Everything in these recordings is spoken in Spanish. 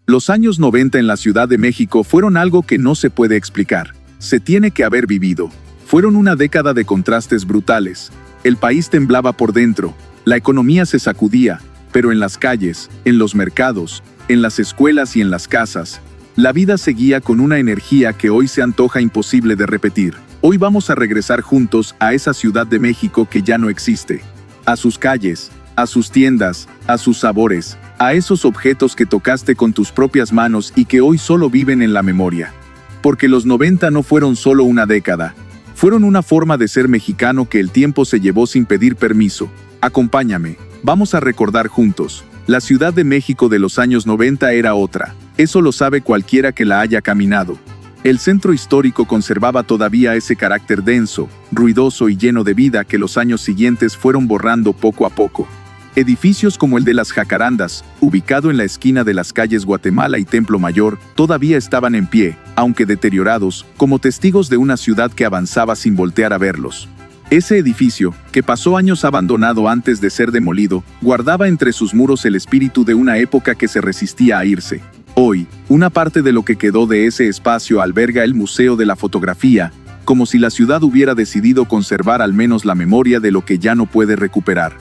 Los años 90 en la Ciudad de México fueron algo que no se puede explicar. Se tiene que haber vivido. Fueron una década de contrastes brutales. El país temblaba por dentro, la economía se sacudía, pero en las calles, en los mercados, en las escuelas y en las casas, la vida seguía con una energía que hoy se antoja imposible de repetir. Hoy vamos a regresar juntos a esa Ciudad de México que ya no existe. A sus calles, a sus tiendas, a sus sabores, a esos objetos que tocaste con tus propias manos y que hoy solo viven en la memoria. Porque los 90 no fueron solo una década, fueron una forma de ser mexicano que el tiempo se llevó sin pedir permiso. Acompáñame, vamos a recordar juntos. La Ciudad de México de los años 90 era otra, eso lo sabe cualquiera que la haya caminado. El centro histórico conservaba todavía ese carácter denso, ruidoso y lleno de vida que los años siguientes fueron borrando poco a poco. Edificios como el de las Jacarandas, ubicado en la esquina de las calles Guatemala y Templo Mayor, todavía estaban en pie, aunque deteriorados, como testigos de una ciudad que avanzaba sin voltear a verlos. Ese edificio, que pasó años abandonado antes de ser demolido, guardaba entre sus muros el espíritu de una época que se resistía a irse. Hoy, una parte de lo que quedó de ese espacio alberga el Museo de la Fotografía, como si la ciudad hubiera decidido conservar al menos la memoria de lo que ya no puede recuperar.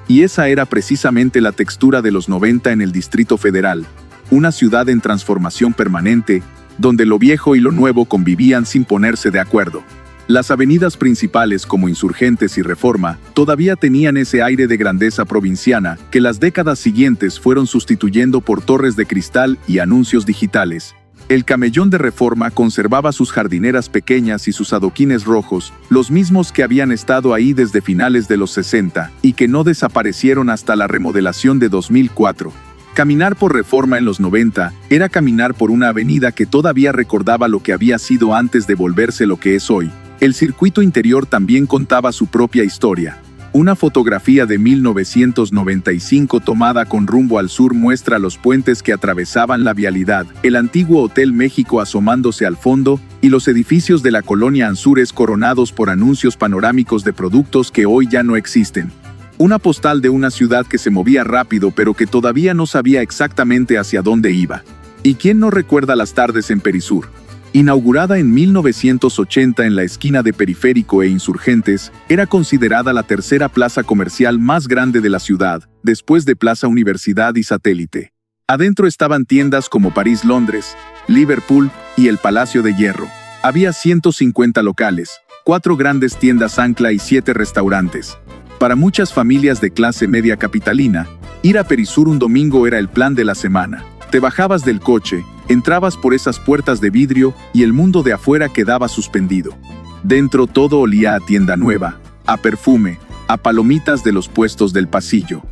Y esa era precisamente la textura de los 90 en el Distrito Federal, una ciudad en transformación permanente, donde lo viejo y lo nuevo convivían sin ponerse de acuerdo. Las avenidas principales como Insurgentes y Reforma todavía tenían ese aire de grandeza provinciana que las décadas siguientes fueron sustituyendo por torres de cristal y anuncios digitales. El camellón de Reforma conservaba sus jardineras pequeñas y sus adoquines rojos, los mismos que habían estado ahí desde finales de los 60 y que no desaparecieron hasta la remodelación de 2004. Caminar por Reforma en los 90 era caminar por una avenida que todavía recordaba lo que había sido antes de volverse lo que es hoy. El circuito interior también contaba su propia historia. Una fotografía de 1995 tomada con rumbo al sur muestra los puentes que atravesaban la vialidad, el antiguo Hotel México asomándose al fondo y los edificios de la colonia Anzures coronados por anuncios panorámicos de productos que hoy ya no existen. Una postal de una ciudad que se movía rápido pero que todavía no sabía exactamente hacia dónde iba. ¿Y quién no recuerda las tardes en Perisur? Inaugurada en 1980 en la esquina de Periférico e Insurgentes, era considerada la tercera plaza comercial más grande de la ciudad, después de Plaza Universidad y Satélite. Adentro estaban tiendas como París-Londres, Liverpool y el Palacio de Hierro. Había 150 locales, 4 grandes tiendas ancla y 7 restaurantes. Para muchas familias de clase media capitalina, ir a Perisur un domingo era el plan de la semana. Te bajabas del coche, entrabas por esas puertas de vidrio y el mundo de afuera quedaba suspendido. Dentro todo olía a tienda nueva, a perfume, a palomitas de los puestos del pasillo.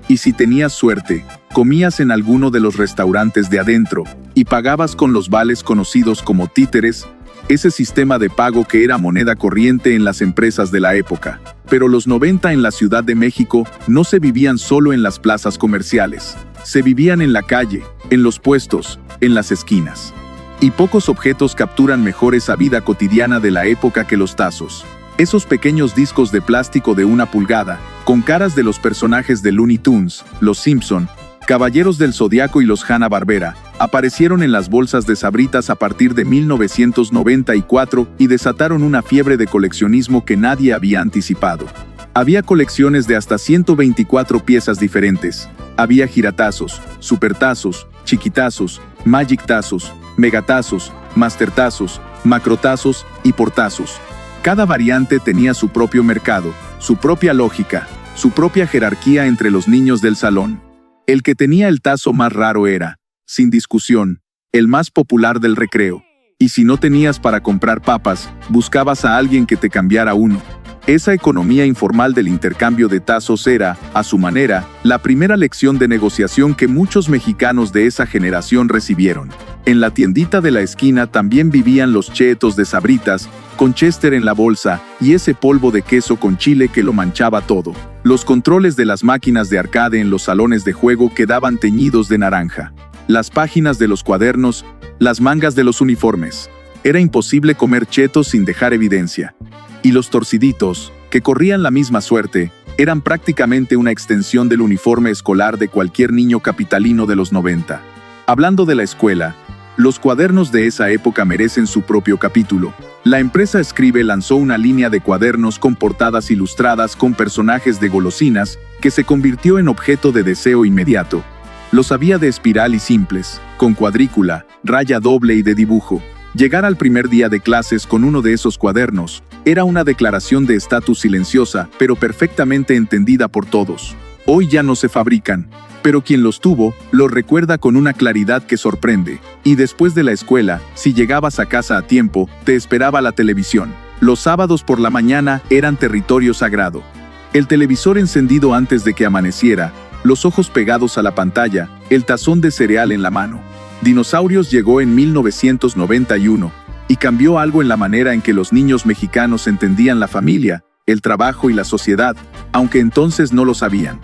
Y si tenías suerte, comías en alguno de los restaurantes de adentro y pagabas con los vales conocidos como títeres, ese sistema de pago que era moneda corriente en las empresas de la época. Pero los 90 en la Ciudad de México no se vivían solo en las plazas comerciales. Se vivían en la calle, en los puestos, en las esquinas. Y pocos objetos capturan mejor esa vida cotidiana de la época que los tazos. Esos pequeños discos de plástico de 1 pulgada, con caras de los personajes de Looney Tunes, Los Simpson, Caballeros del Zodiaco y los Hanna-Barbera, aparecieron en las bolsas de Sabritas a partir de 1994 y desataron una fiebre de coleccionismo que nadie había anticipado. Había colecciones de hasta 124 piezas diferentes. Había giratazos, supertazos, chiquitazos, magictazos, megatazos, mastertazos, macrotazos y portazos. Cada variante tenía su propio mercado, su propia lógica, su propia jerarquía entre los niños del salón. El que tenía el tazo más raro era, sin discusión, el más popular del recreo. Y si no tenías para comprar papas, buscabas a alguien que te cambiara uno. Esa economía informal del intercambio de tazos era, a su manera, la primera lección de negociación que muchos mexicanos de esa generación recibieron. En la tiendita de la esquina también vivían los chetos de Sabritas, con Chester en la bolsa y ese polvo de queso con chile que lo manchaba todo. Los controles de las máquinas de arcade en los salones de juego quedaban teñidos de naranja. Las páginas de los cuadernos, las mangas de los uniformes. Era imposible comer chetos sin dejar evidencia. Y los torciditos, que corrían la misma suerte, eran prácticamente una extensión del uniforme escolar de cualquier niño capitalino de los 90. Hablando de la escuela, los cuadernos de esa época merecen su propio capítulo. La empresa Scribe lanzó una línea de cuadernos con portadas ilustradas con personajes de golosinas que se convirtió en objeto de deseo inmediato. Los había de espiral y simples, con cuadrícula, raya doble y de dibujo. Llegar al primer día de clases con uno de esos cuadernos era una declaración de estatus silenciosa, pero perfectamente entendida por todos. Hoy ya no se fabrican, pero quien los tuvo, los recuerda con una claridad que sorprende. Y después de la escuela, si llegabas a casa a tiempo, te esperaba la televisión. Los sábados por la mañana eran territorio sagrado. El televisor encendido antes de que amaneciera, los ojos pegados a la pantalla, el tazón de cereal en la mano. Dinosaurios llegó en 1991 y cambió algo en la manera en que los niños mexicanos entendían la familia, el trabajo y la sociedad, aunque entonces no lo sabían.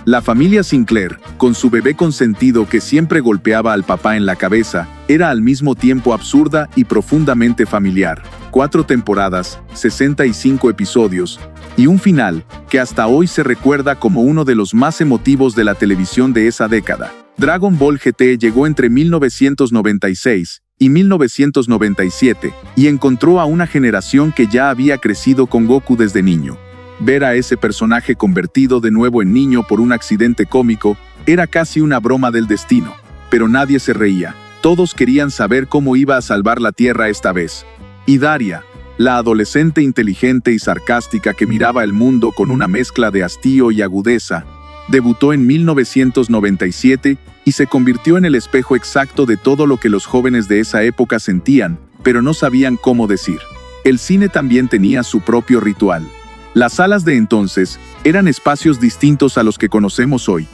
La familia Sinclair, con su bebé consentido que siempre golpeaba al papá en la cabeza, era al mismo tiempo absurda y profundamente familiar. 4 temporadas, 65 episodios, y un final que hasta hoy se recuerda como uno de los más emotivos de la televisión de esa década. Dragon Ball GT llegó entre 1996 y 1997 y encontró a una generación que ya había crecido con Goku desde niño. Ver a ese personaje convertido de nuevo en niño por un accidente cómico era casi una broma del destino, pero nadie se reía. Todos querían saber cómo iba a salvar la Tierra esta vez. Y Daria, la adolescente inteligente y sarcástica que miraba el mundo con una mezcla de hastío y agudeza, debutó en 1997 y se convirtió en el espejo exacto de todo lo que los jóvenes de esa época sentían, pero no sabían cómo decir. El cine también tenía su propio ritual. Las salas de entonces eran espacios distintos a los que conocemos hoy.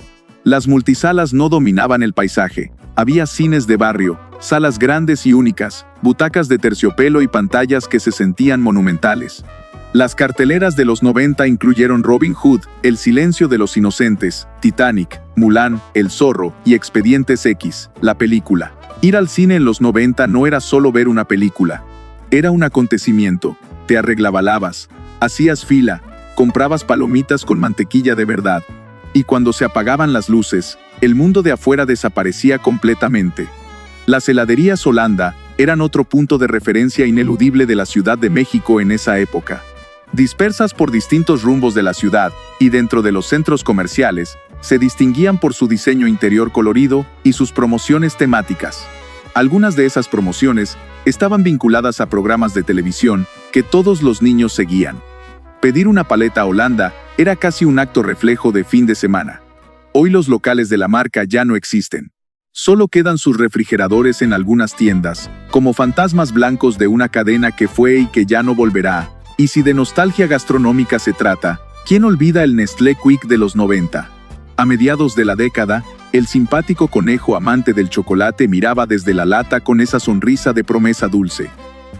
Las multisalas no dominaban el paisaje. Había cines de barrio, salas grandes y únicas, butacas de terciopelo y pantallas que se sentían monumentales. Las carteleras de los 90 incluyeron Robin Hood, El silencio de los inocentes, Titanic, Mulan, El zorro y Expedientes X, la película. Ir al cine en los 90 no era solo ver una película. Era un acontecimiento. Te arreglabalabas, hacías fila, comprabas palomitas con mantequilla de verdad. Y cuando se apagaban las luces, el mundo de afuera desaparecía completamente. Las heladerías Holanda eran otro punto de referencia ineludible de la Ciudad de México en esa época. Dispersas por distintos rumbos de la ciudad y dentro de los centros comerciales, se distinguían por su diseño interior colorido y sus promociones temáticas. Algunas de esas promociones estaban vinculadas a programas de televisión que todos los niños seguían. Pedir una paleta Holanda era casi un acto reflejo de fin de semana. Hoy los locales de la marca ya no existen. Solo quedan sus refrigeradores en algunas tiendas, como fantasmas blancos de una cadena que fue y que ya no volverá. Y si de nostalgia gastronómica se trata, ¿quién olvida el Nestlé Quick de los 90? A mediados de la década, el simpático conejo amante del chocolate miraba desde la lata con esa sonrisa de promesa dulce.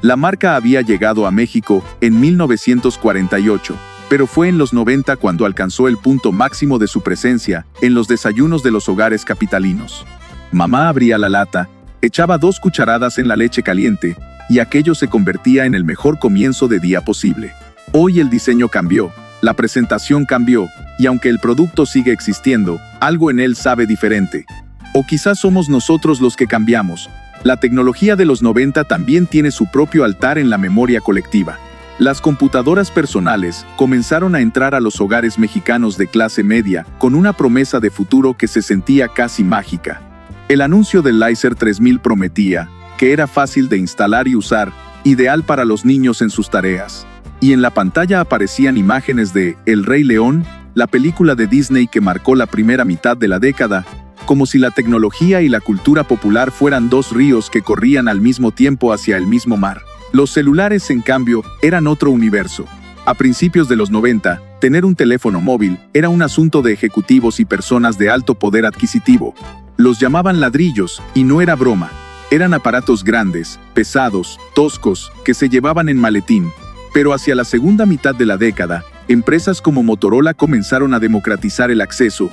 La marca había llegado a México en 1948, pero fue en los 90 cuando alcanzó el punto máximo de su presencia en los desayunos de los hogares capitalinos. Mamá abría la lata, echaba 2 cucharadas en la leche caliente, y aquello se convertía en el mejor comienzo de día posible. Hoy el diseño cambió, la presentación cambió, y aunque el producto sigue existiendo, algo en él sabe diferente. O quizás somos nosotros los que cambiamos. La tecnología de los 90 también tiene su propio altar en la memoria colectiva. Las computadoras personales comenzaron a entrar a los hogares mexicanos de clase media con una promesa de futuro que se sentía casi mágica. El anuncio del Laser 3000 prometía que era fácil de instalar y usar, ideal para los niños en sus tareas. Y en la pantalla aparecían imágenes de El Rey León, la película de Disney que marcó la primera mitad de la década, como si la tecnología y la cultura popular fueran 2 ríos que corrían al mismo tiempo hacia el mismo mar. Los celulares, en cambio, eran otro universo. A principios de los 90, tener un teléfono móvil era un asunto de ejecutivos y personas de alto poder adquisitivo. Los llamaban ladrillos, y no era broma. Eran aparatos grandes, pesados, toscos, que se llevaban en maletín. Pero hacia la segunda mitad de la década, empresas como Motorola comenzaron a democratizar el acceso.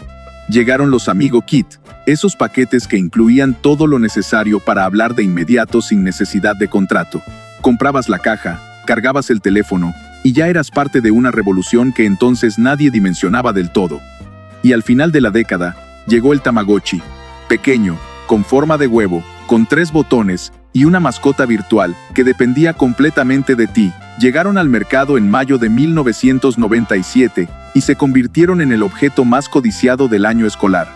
Llegaron los Amigo Kit, esos paquetes que incluían todo lo necesario para hablar de inmediato sin necesidad de contrato. Comprabas la caja, cargabas el teléfono, y ya eras parte de una revolución que entonces nadie dimensionaba del todo. Y al final de la década, llegó el Tamagotchi, pequeño, con forma de huevo, con 3 botones, y una mascota virtual, que dependía completamente de ti, llegaron al mercado en mayo de 1997 y se convirtieron en el objeto más codiciado del año escolar.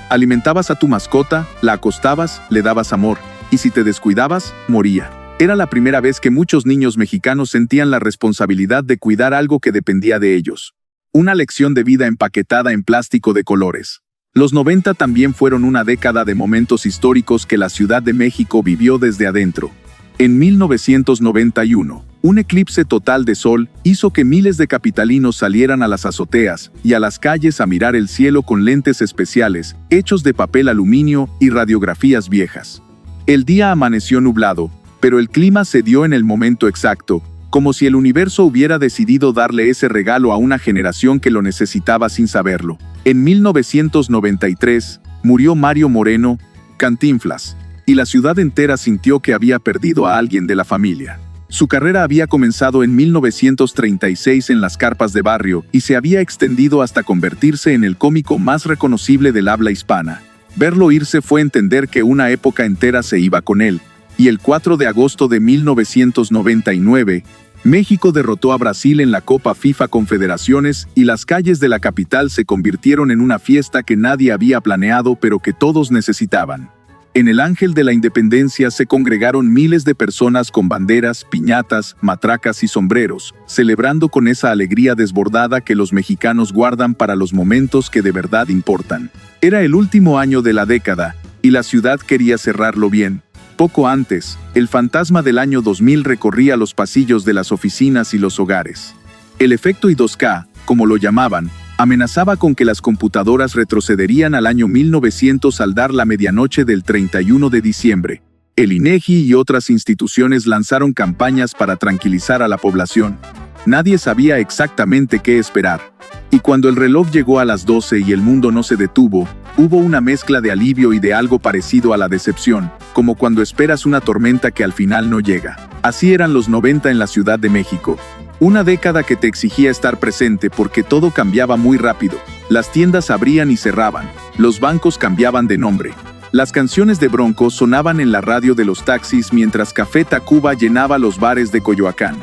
Alimentabas a tu mascota, la acostabas, le dabas amor, y si te descuidabas, moría. Era la primera vez que muchos niños mexicanos sentían la responsabilidad de cuidar algo que dependía de ellos. Una lección de vida empaquetada en plástico de colores. Los 90 también fueron una década de momentos históricos que la Ciudad de México vivió desde adentro. En 1991, un eclipse total de sol hizo que miles de capitalinos salieran a las azoteas y a las calles a mirar el cielo con lentes especiales, hechos de papel aluminio y radiografías viejas. El día amaneció nublado, pero el clima se dio en el momento exacto, como si el universo hubiera decidido darle ese regalo a una generación que lo necesitaba sin saberlo. En 1993, murió Mario Moreno, Cantinflas, y la ciudad entera sintió que había perdido a alguien de la familia. Su carrera había comenzado en 1936 en las carpas de barrio y se había extendido hasta convertirse en el cómico más reconocible del habla hispana. Verlo irse fue entender que una época entera se iba con él, y el 4 de agosto de 1999, México derrotó a Brasil en la Copa FIFA Confederaciones y las calles de la capital se convirtieron en una fiesta que nadie había planeado pero que todos necesitaban. En el Ángel de la Independencia se congregaron miles de personas con banderas, piñatas, matracas y sombreros, celebrando con esa alegría desbordada que los mexicanos guardan para los momentos que de verdad importan. Era el último año de la década, y la ciudad quería cerrarlo bien. Poco antes, el fantasma del año 2000 recorría los pasillos de las oficinas y los hogares. El efecto I2K, como lo llamaban, amenazaba con que las computadoras retrocederían al año 1900 al dar la medianoche del 31 de diciembre. El INEGI y otras instituciones lanzaron campañas para tranquilizar a la población. Nadie sabía exactamente qué esperar. Y cuando el reloj llegó a las 12 y el mundo no se detuvo, hubo una mezcla de alivio y de algo parecido a la decepción, como cuando esperas una tormenta que al final no llega. Así eran los 90 en la Ciudad de México. Una década que te exigía estar presente porque todo cambiaba muy rápido. Las tiendas abrían y cerraban, los bancos cambiaban de nombre. Las canciones de Bronco sonaban en la radio de los taxis mientras Café Tacuba llenaba los bares de Coyoacán.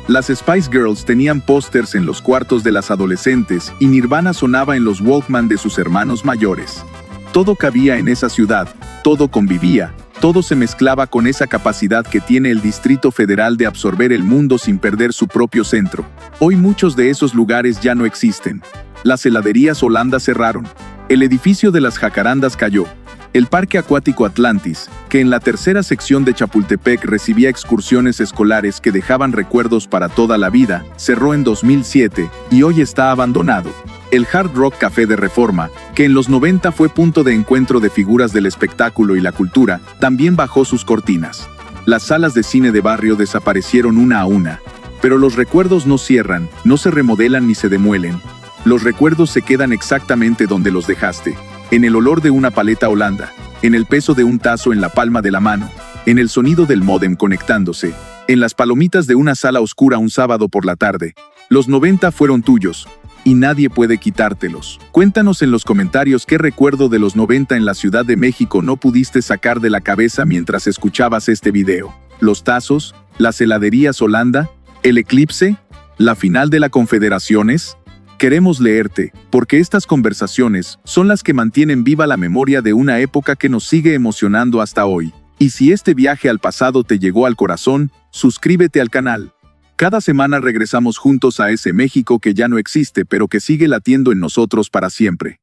Las Spice Girls tenían pósters en los cuartos de las adolescentes y Nirvana sonaba en los Walkman de sus hermanos mayores. Todo cabía en esa ciudad, todo convivía, todo se mezclaba con esa capacidad que tiene el Distrito Federal de absorber el mundo sin perder su propio centro. Hoy muchos de esos lugares ya no existen. Las heladerías Holanda cerraron. El edificio de las Jacarandas cayó. El Parque Acuático Atlantis, que en la tercera sección de Chapultepec recibía excursiones escolares que dejaban recuerdos para toda la vida, cerró en 2007 y hoy está abandonado. El Hard Rock Café de Reforma, que en los 90 fue punto de encuentro de figuras del espectáculo y la cultura, también bajó sus cortinas. Las salas de cine de barrio desaparecieron una a una. Pero los recuerdos no cierran, no se remodelan ni se demuelen. Los recuerdos se quedan exactamente donde los dejaste. En el olor de una paleta Holanda, en el peso de un tazo en la palma de la mano, en el sonido del módem conectándose, en las palomitas de una sala oscura un sábado por la tarde. Los 90 fueron tuyos, y nadie puede quitártelos. Cuéntanos en los comentarios qué recuerdo de los 90 en la Ciudad de México no pudiste sacar de la cabeza mientras escuchabas este video. ¿Los tazos? ¿Las heladerías Holanda? ¿El eclipse? ¿La final de la Confederaciones? Queremos leerte, porque estas conversaciones son las que mantienen viva la memoria de una época que nos sigue emocionando hasta hoy. Y si este viaje al pasado te llegó al corazón, suscríbete al canal. Cada semana regresamos juntos a ese México que ya no existe pero que sigue latiendo en nosotros para siempre.